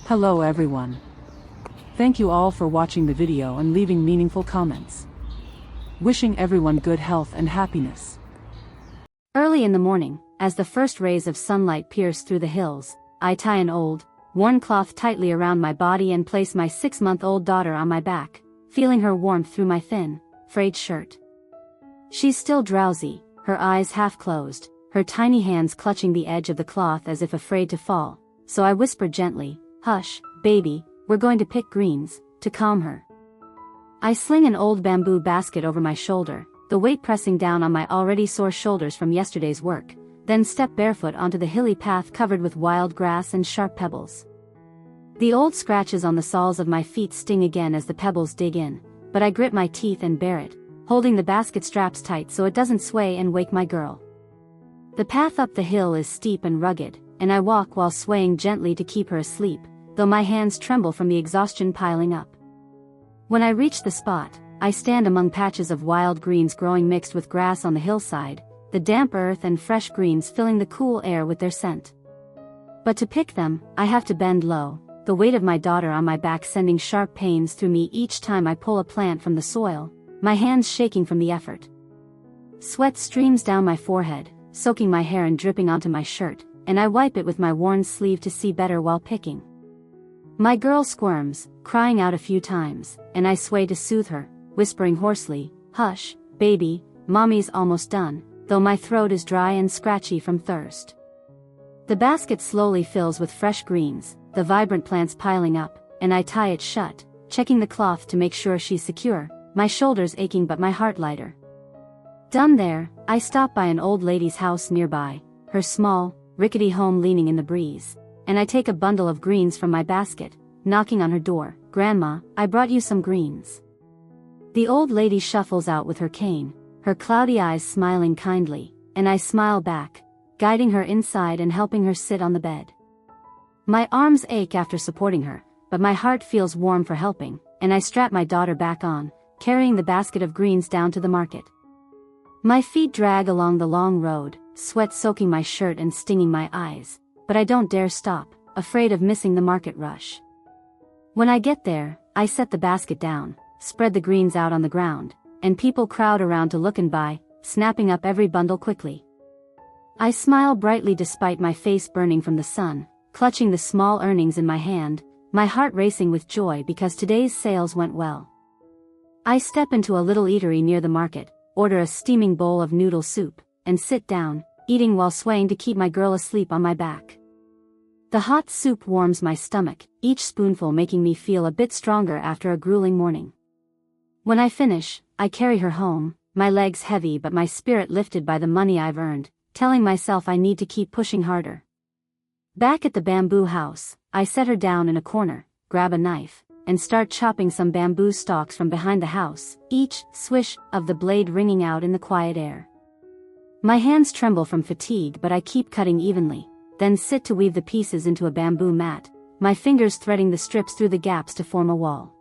Hello everyone. Thank you all for watching the video and leaving meaningful comments. Wishing everyone good health and happiness. Early in the morning, as the first rays of sunlight pierce through the hills, I tie an old, worn cloth tightly around my body and place my 6-month-old daughter on my back, feeling her warmth through my thin, frayed shirt. She's still drowsy, her eyes half closed, her tiny hands clutching the edge of the cloth as if afraid to fall, so I whisper gently, "Hush, baby, we're going to pick greens," to calm her. I sling an old bamboo basket over my shoulder, the weight pressing down on my already sore shoulders from yesterday's work, then step barefoot onto the hilly path covered with wild grass and sharp pebbles. The old scratches on the soles of my feet sting again as the pebbles dig in, but I grit my teeth and bear it, holding the basket straps tight so it doesn't sway and wake my girl. The path up the hill is steep and rugged, and I walk while swaying gently to keep her asleep, though my hands tremble from the exhaustion piling up. When I reach the spot, I stand among patches of wild greens growing mixed with grass on the hillside, the damp earth and fresh greens filling the cool air with their scent. But to pick them, I have to bend low, the weight of my daughter on my back sending sharp pains through me each time I pull a plant from the soil, my hands shaking from the effort. Sweat streams down my forehead, soaking my hair and dripping onto my shirt, and I wipe it with my worn sleeve to see better while picking. My girl squirms, crying out a few times, and I sway to soothe her, whispering hoarsely, "Hush, baby, mommy's almost done," though my throat is dry and scratchy from thirst. The basket slowly fills with fresh greens, the vibrant plants piling up, and I tie it shut, checking the cloth to make sure she's secure, my shoulders aching but my heart lighter. Done there, I stop by an old lady's house nearby, her small, rickety home leaning in the breeze, and I take a bundle of greens from my basket, knocking on her door. "Grandma, I brought you some greens." The old lady shuffles out with her cane, her cloudy eyes smiling kindly, and I smile back, guiding her inside and helping her sit on the bed. My arms ache after supporting her, but my heart feels warm for helping, and I strap my daughter back on, carrying the basket of greens down to the market. My feet drag along the long road, sweat soaking my shirt and stinging my eyes, but I don't dare stop, afraid of missing the market rush. When I get there, I set the basket down, spread the greens out on the ground, and people crowd around to look and buy, snapping up every bundle quickly. I smile brightly despite my face burning from the sun, clutching the small earnings in my hand, my heart racing with joy because today's sales went well. I step into a little eatery near the market, order a steaming bowl of noodle soup, and sit down, eating while swaying to keep my girl asleep on my back. The hot soup warms my stomach, each spoonful making me feel a bit stronger after a grueling morning. When I finish, I carry her home, my legs heavy but my spirit lifted by the money I've earned, telling myself I need to keep pushing harder. Back at the bamboo house, I set her down in a corner, grab a knife, and start chopping some bamboo stalks from behind the house, each swish of the blade ringing out in the quiet air. My hands tremble from fatigue but I keep cutting evenly, then sit to weave the pieces into a bamboo mat, my fingers threading the strips through the gaps to form a wall.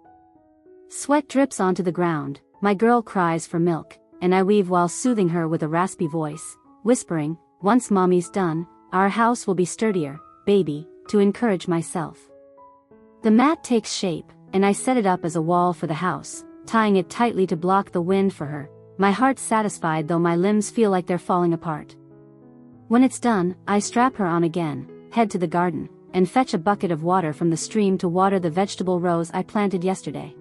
Sweat drips onto the ground, my girl cries for milk, and I weave while soothing her with a raspy voice, whispering, "Once mommy's done, our house will be sturdier, baby," to encourage myself. The mat takes shape, and I set it up as a wall for the house, tying it tightly to block the wind for her, my heart satisfied though my limbs feel like they're falling apart. When it's done, I strap her on again, head to the garden, and fetch a bucket of water from the stream to water the vegetable rows I planted yesterday.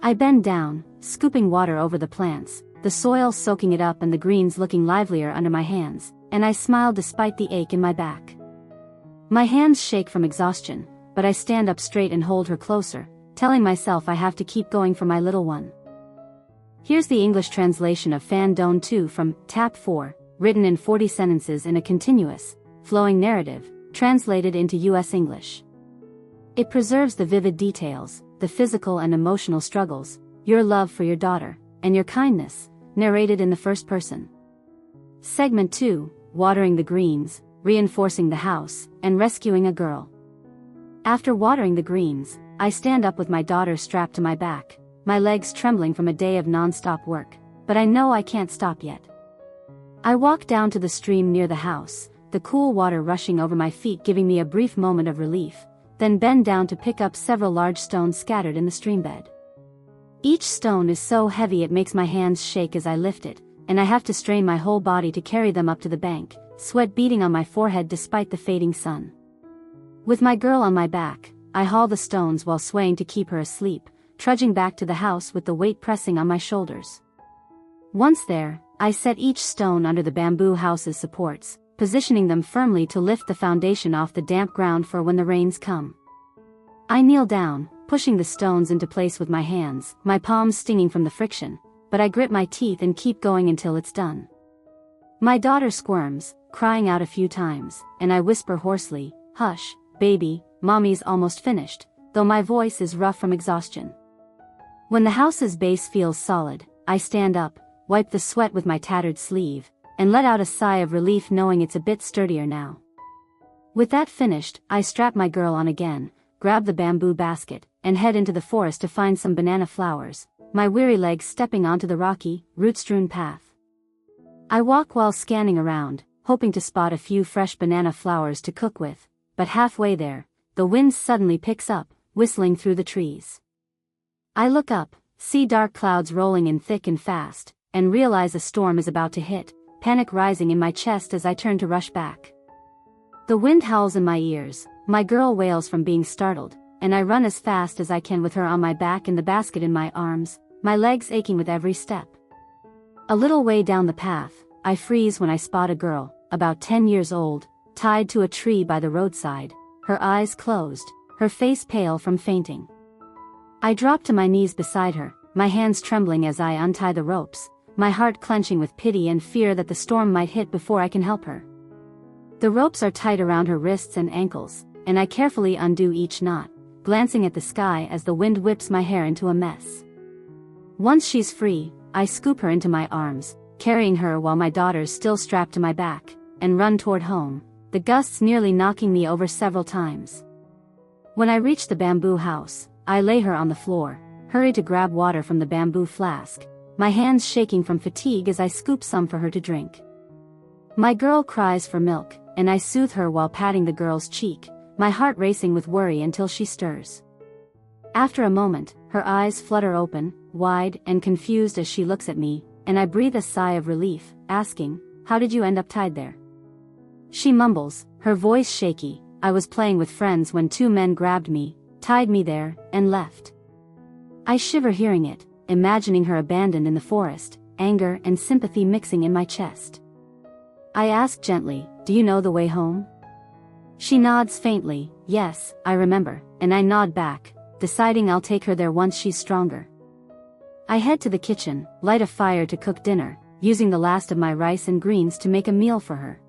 I bend down, scooping water over the plants, the soil soaking it up and the greens looking livelier under my hands, and I smile despite the ache in my back. My hands shake from exhaustion, but I stand up straight and hold her closer, telling myself I have to keep going for my little one. Here's the English translation of Phan Done 2 from Tap 4, written in 40 sentences in a continuous, flowing narrative, translated into US English. It preserves the vivid details, the physical and emotional struggles, your love for your daughter, and your kindness, narrated in the first person. Segment 2, watering the greens, reinforcing the house, and rescuing a girl. After watering the greens, I stand up with my daughter strapped to my back, my legs trembling from a day of non-stop work, but I know I can't stop yet. I walk down to the stream near the house, the cool water rushing over my feet giving me a brief moment of relief, then bend down to pick up several large stones scattered in the streambed. Each stone is so heavy it makes my hands shake as I lift it, and I have to strain my whole body to carry them up to the bank, sweat beading on my forehead despite the fading sun. With my girl on my back, I haul the stones while swaying to keep her asleep, trudging back to the house with the weight pressing on my shoulders. Once there, I set each stone under the bamboo house's supports, positioning them firmly to lift the foundation off the damp ground for when the rains come. I kneel down, pushing the stones into place with my hands, my palms stinging from the friction, but I grit my teeth and keep going until it's done. My daughter squirms, crying out a few times, and I whisper hoarsely, "Hush, baby, mommy's almost finished," though my voice is rough from exhaustion. When the house's base feels solid, I stand up, wipe the sweat with my tattered sleeve, and let out a sigh of relief knowing it's a bit sturdier now. With that finished, I strap my girl on again, grab the bamboo basket, and head into the forest to find some banana flowers, my weary legs stepping onto the rocky, root-strewn path. I walk while scanning around, hoping to spot a few fresh banana flowers to cook with, but halfway there, the wind suddenly picks up, whistling through the trees. I look up, see dark clouds rolling in thick and fast, and realize a storm is about to hit, panic rising in my chest as I turn to rush back. The wind howls in my ears, my girl wails from being startled, and I run as fast as I can with her on my back and the basket in my arms, my legs aching with every step. A little way down the path, I freeze when I spot a girl, about 10 years old, tied to a tree by the roadside, her eyes closed, her face pale from fainting. I drop to my knees beside her, my hands trembling as I untie the ropes, my heart clenching with pity and fear that the storm might hit before I can help her. The ropes are tight around her wrists and ankles, and I carefully undo each knot, glancing at the sky as the wind whips my hair into a mess. Once she's free, I scoop her into my arms, carrying her while my daughter's still strapped to my back, and run toward home, the gusts nearly knocking me over several times. When I reach the bamboo house, I lay her on the floor, hurry to grab water from the bamboo flask, my hands shaking from fatigue as I scoop some for her to drink. My girl cries for milk, and I soothe her while patting the girl's cheek, my heart racing with worry until she stirs. After a moment, her eyes flutter open, wide and confused as she looks at me, and I breathe a sigh of relief, asking, "How did you end up tied there?" She mumbles, her voice shaky, "I was playing with friends when 2 men grabbed me, tied me there, and left." I shiver hearing it, imagining her abandoned in the forest, anger and sympathy mixing in my chest. I ask gently, "Do you know the way home?" She nods faintly, "Yes, I remember," and I nod back, deciding I'll take her there once she's stronger. I head to the kitchen, light a fire to cook dinner, using the last of my rice and greens to make a meal for her.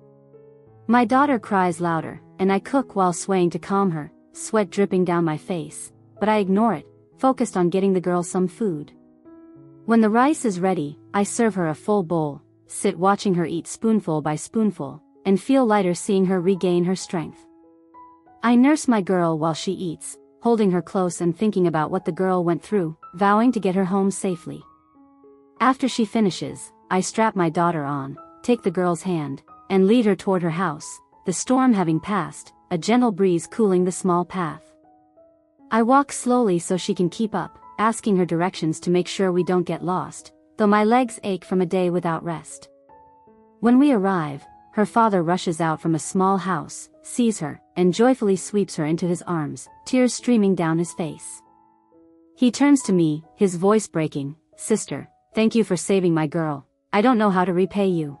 My daughter cries louder, and I cook while swaying to calm her, sweat dripping down my face, but I ignore it, focused on getting the girl some food. When the rice is ready, I serve her a full bowl, sit watching her eat spoonful by spoonful, and feel lighter seeing her regain her strength. I nurse my girl while she eats, holding her close and thinking about what the girl went through, vowing to get her home safely. After she finishes, I strap my daughter on, take the girl's hand, and lead her toward her house, the storm having passed, a gentle breeze cooling the small path. I walk slowly so she can keep up, asking her directions to make sure we don't get lost, though my legs ache from a day without rest. When we arrive, her father rushes out from a small house, sees her, and joyfully sweeps her into his arms, tears streaming down his face. He turns to me, his voice breaking, "Sister, thank you for saving my girl. I don't know how to repay you."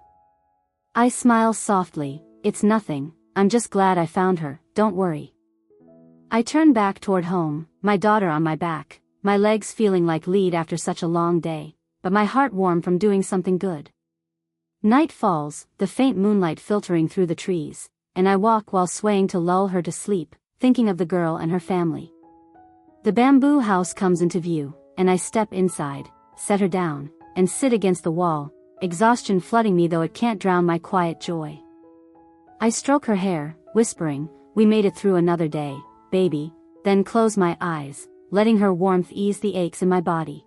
I smile softly, "It's nothing, I'm just glad I found her, don't worry." I turn back toward home, my daughter on my back, my legs feeling like lead after such a long day, but my heart warm from doing something good. Night falls, the faint moonlight filtering through the trees, and I walk while swaying to lull her to sleep, thinking of the girl and her family. The bamboo house comes into view, and I step inside, set her down, and sit against the wall, exhaustion flooding me though it can't drown my quiet joy. I stroke her hair, whispering, "We made it through another day, baby," then close my eyes, letting her warmth ease the aches in my body.